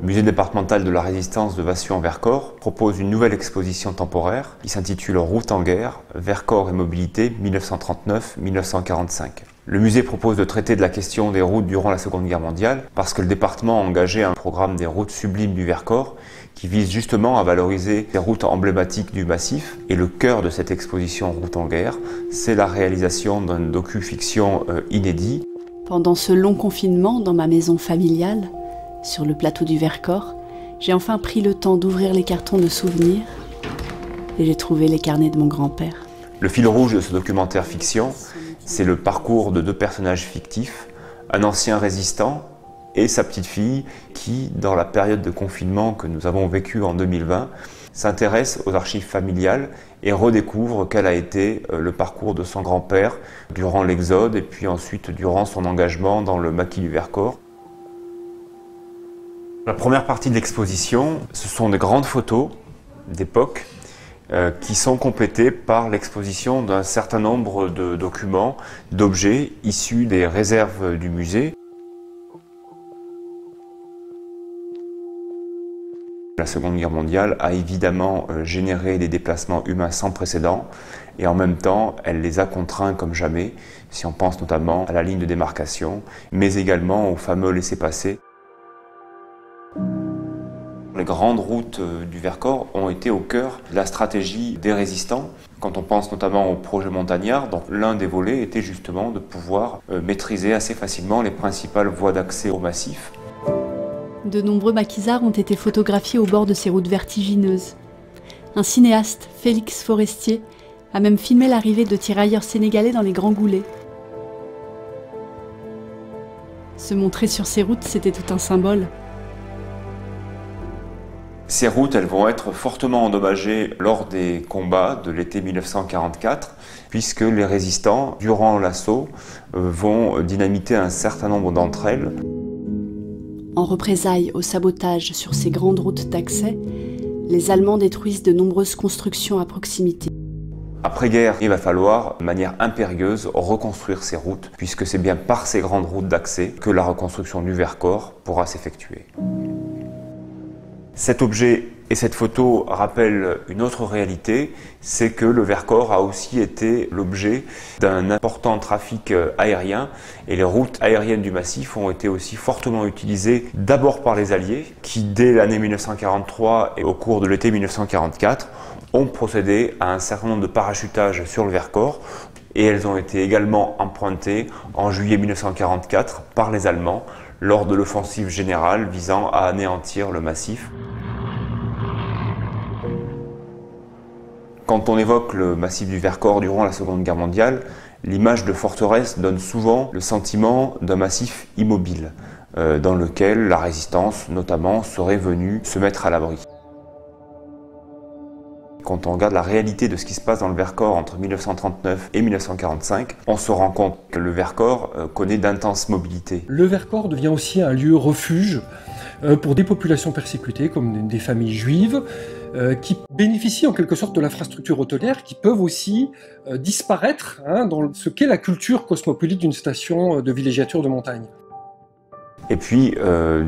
Le musée départemental de la résistance de Vassieux-en-Vercors propose une nouvelle exposition temporaire qui s'intitule Route en guerre, Vercors et mobilité 1939-1945. Le musée propose de traiter de la question des routes durant la Seconde Guerre mondiale parce que le département a engagé un programme des routes sublimes du Vercors qui vise justement à valoriser les routes emblématiques du massif. Et le cœur de cette exposition Route en guerre, c'est la réalisation d'un docu-fiction inédit. Pendant ce long confinement dans ma maison familiale, sur le plateau du Vercors, j'ai enfin pris le temps d'ouvrir les cartons de souvenirs et j'ai trouvé les carnets de mon grand-père. Le fil rouge de ce documentaire fiction, c'est le parcours de deux personnages fictifs, un ancien résistant et sa petite fille qui, dans la période de confinement que nous avons vécue en 2020, s'intéresse aux archives familiales et redécouvre quel a été le parcours de son grand-père durant l'exode et puis ensuite durant son engagement dans le maquis du Vercors. La première partie de l'exposition, ce sont de grandes photos d'époque qui sont complétées par l'exposition d'un certain nombre de documents, d'objets issus des réserves du musée. La Seconde Guerre mondiale a évidemment généré des déplacements humains sans précédent et en même temps, elle les a contraints comme jamais, si on pense notamment à la ligne de démarcation, mais également aux fameux laissez-passer. Les grandes routes du Vercors ont été au cœur de la stratégie des résistants. Quand on pense notamment au projet montagnard, donc l'un des volets était justement de pouvoir maîtriser assez facilement les principales voies d'accès au massif. De nombreux maquisards ont été photographiés au bord de ces routes vertigineuses. Un cinéaste, Félix Forestier, a même filmé l'arrivée de tirailleurs sénégalais dans les Grands Goulets. Se montrer sur ces routes, c'était tout un symbole. Ces routes, elles vont être fortement endommagées lors des combats de l'été 1944, puisque les résistants, durant l'assaut, vont dynamiter un certain nombre d'entre elles. En représailles au sabotage sur ces grandes routes d'accès, les Allemands détruisent de nombreuses constructions à proximité. Après-guerre, il va falloir, de manière impérieuse, reconstruire ces routes, puisque c'est bien par ces grandes routes d'accès que la reconstruction du Vercors pourra s'effectuer. Cet objet et cette photo rappellent une autre réalité, c'est que le Vercors a aussi été l'objet d'un important trafic aérien et les routes aériennes du massif ont été aussi fortement utilisées d'abord par les Alliés qui, dès l'année 1943 et au cours de l'été 1944, ont procédé à un certain nombre de parachutages sur le Vercors et elles ont été également empruntées en juillet 1944 par les Allemands lors de l'offensive générale visant à anéantir le massif. Quand on évoque le massif du Vercors durant la Seconde Guerre mondiale, l'image de forteresse donne souvent le sentiment d'un massif immobile, dans lequel la résistance, notamment, serait venue se mettre à l'abri. Quand on regarde la réalité de ce qui se passe dans le Vercors entre 1939 et 1945, on se rend compte que le Vercors connaît d'intenses mobilités. Le Vercors devient aussi un lieu refuge pour des populations persécutées, comme des familles juives, qui bénéficient en quelque sorte de l'infrastructure hôtelière, qui peuvent aussi disparaître dans ce qu'est la culture cosmopolite d'une station de villégiature de montagne. Et puis,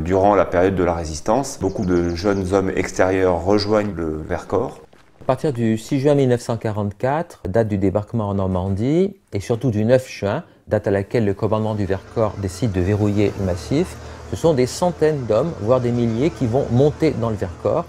durant la période de la Résistance, beaucoup de jeunes hommes extérieurs rejoignent le Vercors. À partir du 6 juin 1944, date du débarquement en Normandie, et surtout du 9 juin, date à laquelle le commandement du Vercors décide de verrouiller le massif, ce sont des centaines d'hommes, voire des milliers, qui vont monter dans le Vercors.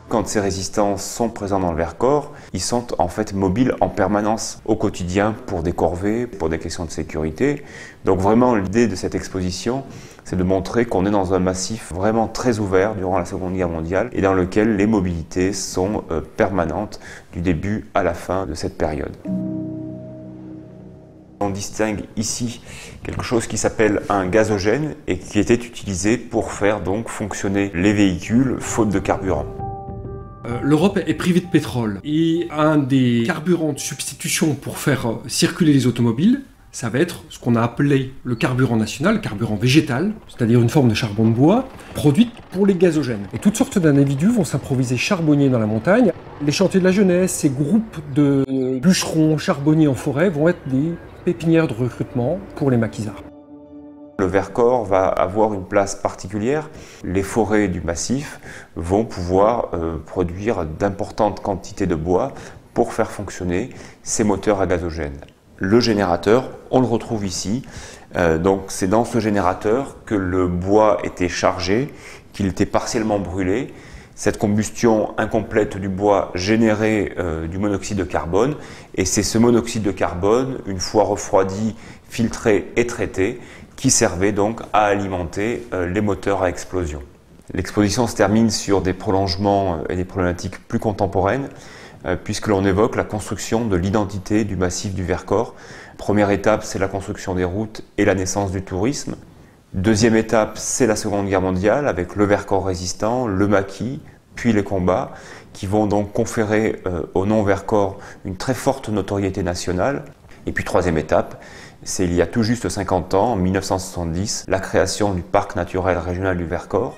Quand ces résistants sont présents dans le Vercors, ils sont en fait mobiles en permanence au quotidien pour des corvées, pour des questions de sécurité. Donc vraiment l'idée de cette exposition, c'est de montrer qu'on est dans un massif vraiment très ouvert durant la Seconde Guerre mondiale et dans lequel les mobilités sont permanentes du début à la fin de cette période. On distingue ici quelque chose qui s'appelle un gazogène et qui était utilisé pour faire donc fonctionner les véhicules faute de carburant. L'Europe est privée de pétrole et un des carburants de substitution pour faire circuler les automobiles, ça va être ce qu'on a appelé le carburant national, le carburant végétal, c'est-à-dire une forme de charbon de bois, produite pour les gazogènes. Et toutes sortes d'individus vont s'improviser charbonniers dans la montagne. Les chantiers de la jeunesse, ces groupes de bûcherons charbonniers en forêt vont être des pépinières de recrutement pour les maquisards. le Vercors va avoir une place particulière. Les forêts du massif vont pouvoir produire d'importantes quantités de bois pour faire fonctionner ces moteurs à gazogène. Le générateur, on le retrouve ici. Donc c'est dans ce générateur que le bois était chargé, qu'il était partiellement brûlé. Cette combustion incomplète du bois générait du monoxyde de carbone, et c'est ce monoxyde de carbone, une fois refroidi, filtré et traité, qui servait donc à alimenter les moteurs à explosion. L'exposition se termine sur des prolongements et des problématiques plus contemporaines, puisque l'on évoque la construction de l'identité du massif du Vercors. Première étape, c'est la construction des routes et la naissance du tourisme. Deuxième étape, c'est la Seconde Guerre mondiale, avec le Vercors résistant, le maquis, puis les combats, qui vont donc conférer au nom Vercors une très forte notoriété nationale. Et puis troisième étape, c'est il y a tout juste 50 ans, en 1970, la création du parc naturel régional du Vercors.